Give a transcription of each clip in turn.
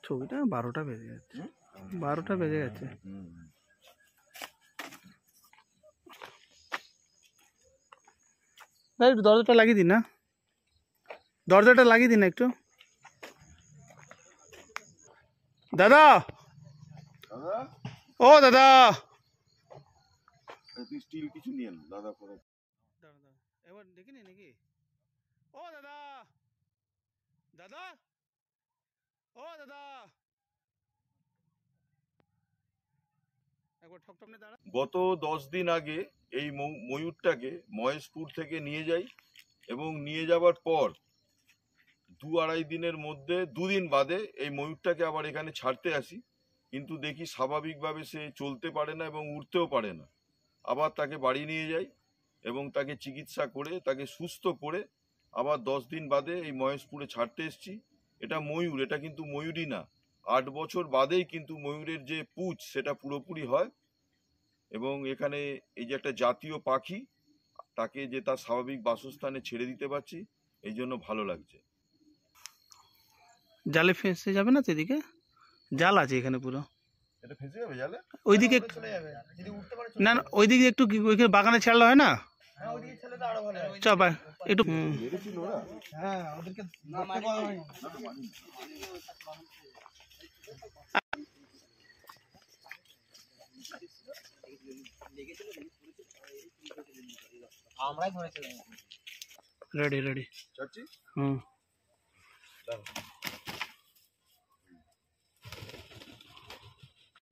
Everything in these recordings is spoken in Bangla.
ছবিটা 12টা বেজে যাচ্ছে, 12টা বেজে গেছে। একটু দরজাটা লাগিয়ে দিন না, দরজাটা লাগিয়ে দিন না একটু। দাদা, ও দাদা, স্টিল কিছু নিয়ে দাদা করে এবার দেখিনি নাকি? ও দাদা, দাদা, ও দাদা, একবার ঠক ঠক দাঁড়া। গত 10 দিন আগে এই ময়ূরটাকে মহেশপুর থেকে নিয়ে যাই এবং নিয়ে যাবার পর 2-2.5 দিনের মধ্যে 2 দিন বাদে এই ময়ূরটাকে আবার এখানে ছাড়তে আসি, কিন্তু দেখি স্বাভাবিকভাবে সে চলতে পারে না এবং উঠতেও পারে না। আবার তাকে বাড়ি নিয়ে যাই এবং তাকে চিকিৎসা করে তাকে সুস্থ করে আবার 10 দিন বাদে এই মহেশপুরে ছাড়তে এসছি। এটা ময়ূর, এটা কিন্তু ময়ূরই না। 8 বছর বাদেই কিন্তু ময়ূরের যে পুঁছ সেটা পুরোপুরি হয় এবং এখানে এই যে একটা জাতীয় পাখি, তাকে যে তার স্বাভাবিক বাসস্থানে ছেড়ে দিতে পারছি, এই জন্য ভালো লাগছে। জালে ফেঁসে যাবে না? সেদিকে জাল আছে এখানে পুরো। এটা ফেঁসে যাবে জালে? ওইদিকে না না, ওইদিকে একটু ওইখানে বাগানে ছাড়লে হয় না? চল একটু রেডি রেডি। হুম,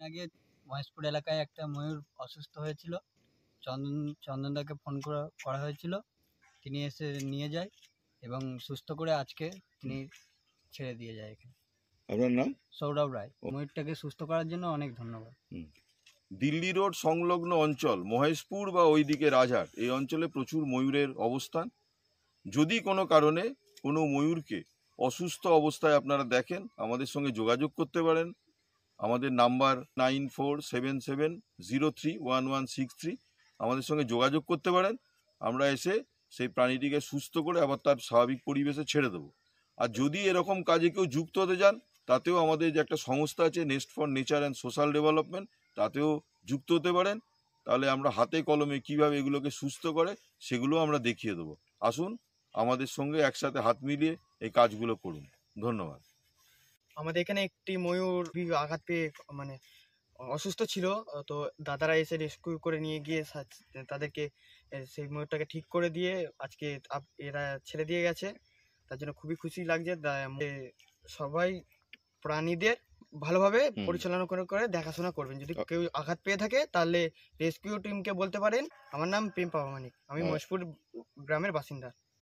আগে মহেশপুর এলাকায় একটা ময়ূর অসুস্থ হয়েছিল, চন্দনদাকে ফোন করা হয়েছিল, তিনি এসে নিয়ে যায় এবং সুস্থ করে আজকে তিনি ছেড়ে দিয়ে যায় এখানে। আপনার নাম? সৌরভ রায়। ময়ূরটাকে সুস্থ করার জন্য অনেক ধন্যবাদ। দিল্লি রোড সংলগ্ন অঞ্চল মহেশপুর বা ওইদিকে রাজহাট, এই অঞ্চলে প্রচুর ময়ূরের অবস্থান। যদি কোনো কারণে কোনো ময়ূরকে অসুস্থ অবস্থায় আপনারা দেখেন, আমাদের সঙ্গে যোগাযোগ করতে পারেন। আমাদের নাম্বার 9477031163, আমাদের সঙ্গে যোগাযোগ করতে পারেন। আমরা এসে সেই প্রাণীটিকে সুস্থ করে আবার তার স্বাভাবিক পরিবেশে ছেড়ে দেবো। আর যদি এরকম কাজে কেউ যুক্ত হতে চান, তাতেও আমাদের যে একটা সংস্থা আছে nest for nature and social development, তাতেও যুক্ত হতে পারেন। তাহলে আমরা হাতে কলমে কিভাবে এগুলোকে সুস্থ করে সেগুলো আমরা দেখিয়ে দেবো। আসুন আমাদের সঙ্গে একসাথে হাত মিলিয়ে এই কাজগুলো করুন। ধন্যবাদ। আমাদের এখানে একটি ময়ূর আঘাত পেয়ে মানে অসুস্থ ছিল, তো দাদারা এসে রেস্কিউ করে নিয়ে গিয়ে তাদেরকে সেই ময়ূরটাকে ঠিক করে দিয়ে আজকে এরা ছেড়ে দিয়ে গেছে। তার জন্য খুবই খুশি লাগছে। সবাই প্রাণীদের ভালোভাবে পরিচালনা করে দেখাশোনা করবেন। যদি কেউ আঘাত পেয়ে থাকে তাহলে রেস্কিউ টিমকে বলতে পারেন। আমার নাম প্রেম পাবামানিক, আমি মহেশপুর গ্রামের বাসিন্দা।